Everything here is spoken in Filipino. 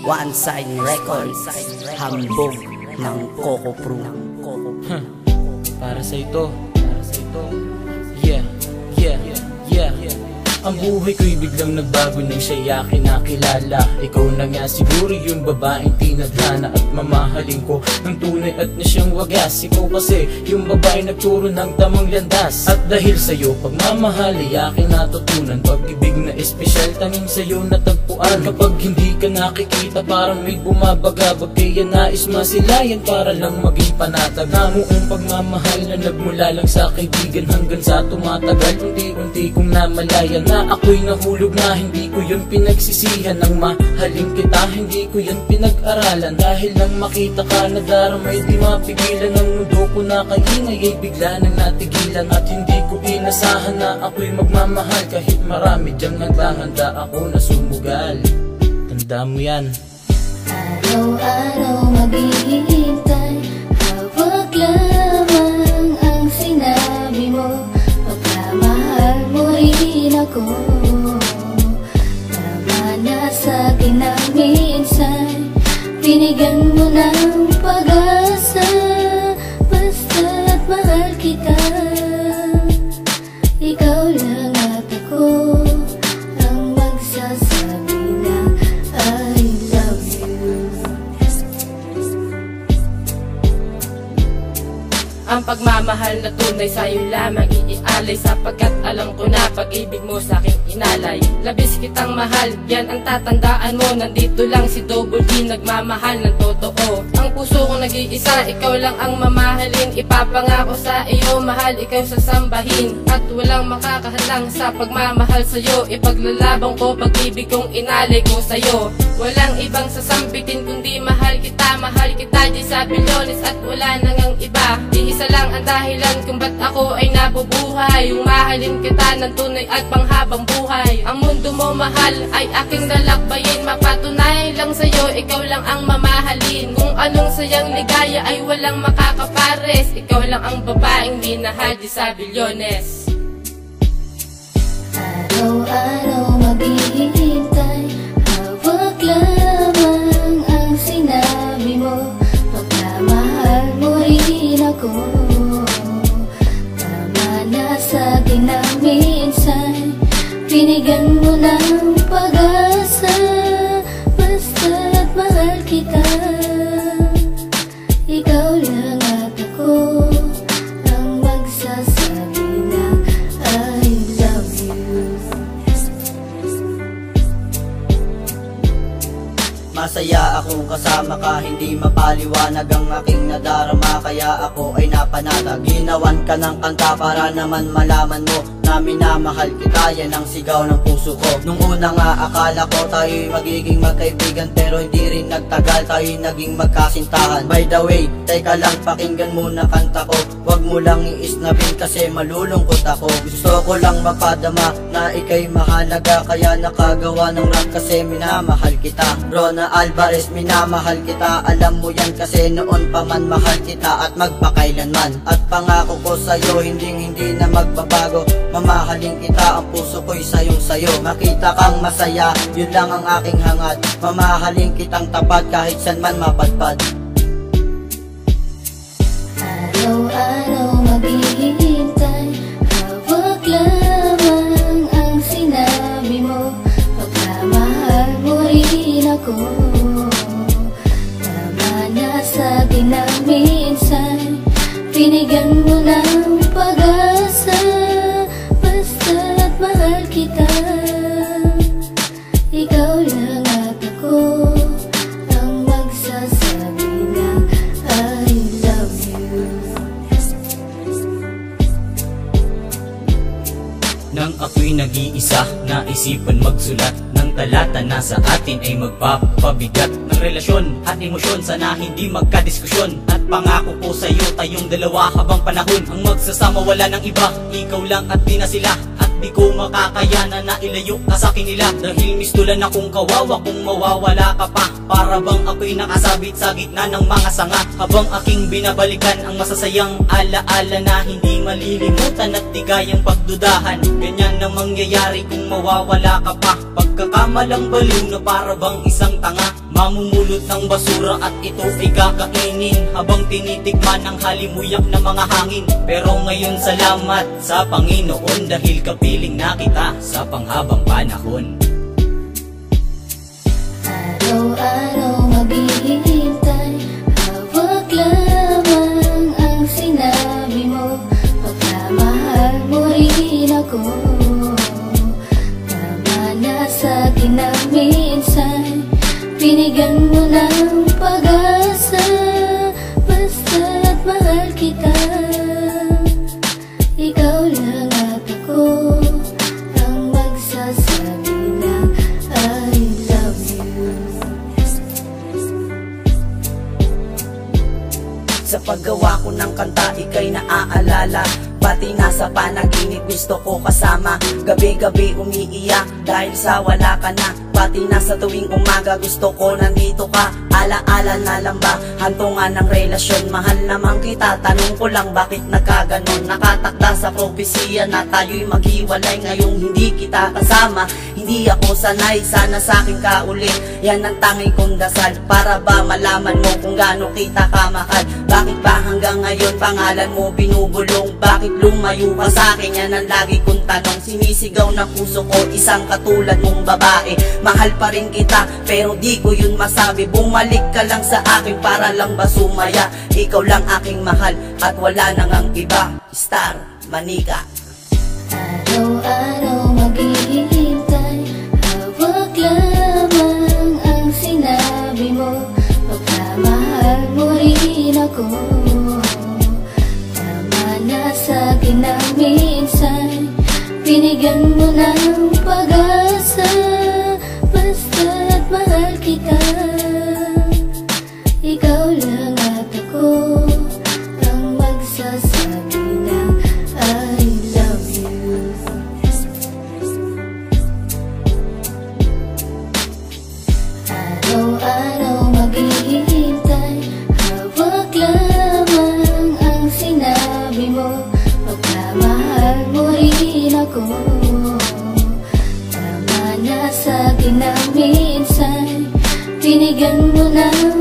One Side Records, hambog ng Coco Pro. Para sa ito, yeah. Ang buhay ko'y biglang nagbago nang siya'y akin nakilala. Ikaw na nga siguro yung babaeng tinadhana at mamahalin ko ng tunay at na siyang wagas. Ikaw kasi yung babaeng nagturo ng tamang landas. At dahil sa'yo pagmamahal ay aking natutunan. Pag-ibig na espesyal tanging sa'yo natagpuan. Kapag hindi ka nakikita parang may bumabagabag, kaya nais masilayan para lang maging panatag. Namuong pagmamahal na nagmula lang sa kaibigan hanggang sa tumatagal. Unti-unti kong namalayan na ako'y nahulog na hindi ko yun pinagsisihan. Nang mahalin kita hindi ko yun pinag-aralan. Dahil nang makita ka na daramay di mapigilan. Ang mundo ko na kaingay ay bigla nang natigilan. At hindi ko inasahan na ako'y magmamahal. Kahit marami diyang naghahanda ako na sumugal. Tanda mo yan. Araw-araw maghihintay, hawak lamang ang sinabi mo. Pagkamahal mo rin ako, tama na sa'kin na minsan. Binigyan mo ng pag-asa, basta't mahal kita. Ikaw lang at ako ang magsasabi na I love you. Ang pagmamahal na tunay sa'yo lamang iialay, sapagkat alam ko na pag-ibig mo sa'king inalay. Labis kitang mahal, yan ang tatandaan mo. Nandito lang si Double D, nagmamahal ng totoo. Ang puso ko nag-iisa, ikaw lang ang mamahalin. Ipapangako sa iyo, mahal ikaw sasambahin. At walang makakahadlang sa pagmamahal sa'yo. Ipaglalabang ko pag-ibig kong inalay ko sa'yo. Walang ibang sasambitin kundi mahal kita di sa bilyones at wala nang ang iba. Isa lang ang dahilan kung ba't ako ay nabubuhay, yung mahalin kita ng tunay at panghabang buhay. Ang mundo mo mahal ay aking lalakbayin, mapatunay lang sa'yo, ikaw lang ang mamahalin. Kung anong sayang ligaya ay walang makakapares, ikaw lang ang babaeng minahal di sa bilyones. Araw-araw maghihintay, hawak lamang ang sinabi mo. Pagkamahal mo rin ako, tama na sa'kin na minsan. Binigyan mo ng pag-asa, basta't mahal kita. Ikaw lang at ako ang magsasabi na I love you. Masaya akong kasama ka, hindi mapaliwanag ang aking nadarama. Kaya ako ay napanatag, ginawan ka ng kanta para naman malaman mo na minamahal kita, yan ang sigaw ng puso ko. Nung una nga akala ko tayo'y magiging magkaibigan, pero hindi rin nagtagal tayo'y naging magkasintahan. By the way, teka lang, pakinggan muna kanta ko. Huwag mo lang iisnabin kasi malulungkot ako. Gusto ko lang mapadama na ika'y mahalaga, kaya nakagawa ng rap kasi minamahal kita. Rona Alvarez, minamahal kita, alam mo yan kasi noon pa man mahal kita at magpakailanman. At pangako ko sa'yo, hindi na magbabago. Mamahalin kita, ang puso ko'y sayong-sayo. Makita kang masaya, yun lang ang aking hangad. Mamahalin kitang tapat kahit saan man mapadpad. Araw-araw maghihintay, hawak lamang ang sinabi mo. Pagkamahal mo rin ako, tama na sa'kin na minsan. Binigyan mo ng pag-asa, basta't mahal kita. Ikaw lang at ako ang magsasabi na I love you. Nang ako'y nag-iisa, naisipan magsulat ng talata na sa atin ay magpapabigat ng relasyon at emosyon. Sana hindi magkadiskusyon at pangako ko sa'yo, tayong dalawa habang panahon ang magsasama, wala ng iba. Ikaw lang at di na sila, at di ko makakayanan na ilayo ka sa kanila. Dahil mistulan akong kawawa kung mawawala ka pa. Para bang ako'y nakasabit sa gitna ng mga sanga, habang aking binabalikan ang masasayang alaala na hindi malilimutan at di kayang pagdudahan. Ganyan ang mangyayari kung mawawala ka pa. Pagkakamalang baliw na para bang isang tanga. Mamumulot ng basura at ito ay kakainin, habang tinitikman ang halimuyak na mga hangin. Pero ngayon salamat sa Panginoon, dahil kapiling na kita sa panghabang panahon. Araw-araw maghihintay, hawak lamang ang sinabi mo. Pagkamahal mo rin ako, tama na sa'kin na minsan binigyan mo ng pag-asa. Basta't mahal kita, ikaw lang at ako ang magsasabi ng I love you. Sa paggawa ko ng kanta, ika'y naaalala. Pati nasa panaginip gusto ko kasama. Gabi-gabi umiiyak dahil sa wala ka na. Pati nasa tuwing umaga gusto ko nandito ka. Ala-ala na lang ba hantungan ng relasyon? Mahal naman kita, tanong ko lang bakit nagkaganon? Nakatakda sa propesya na tayo'y maghiwalay, ngayong hindi kita kasama. Hindi ako sanay, sana sa'kin ka ulit. Yan ang tanging kong dasal, para ba malaman mo kung gaano kita kamahal. Bakit ba hanggang ngayon pangalan mo binubulong? Bakit lumayo ka sa'kin? Yan ang lagi kong tanong. Sinisigaw na puso ko, isang katulad mong babae. Mahal pa rin kita, pero di ko yun masabi. Bumalik ka lang sa akin para lang ba sumaya. Ikaw lang aking mahal at wala nang ang iba. Star Manika. Araw-araw maghihintay, hawak lamang ang sinabi mo. Pagkamahal mo rin ako, tama na sa'kin na minsan binigyan mo ng pag-asa. Basta't mahal kita, ikaw lang at ako ang magsasabi ng I love you. Araw-araw maghihintay, hawak lamang ang sinabi mo. Pagkamahal mo rin ako, tama na sa'kin na minsan binigyan mo ng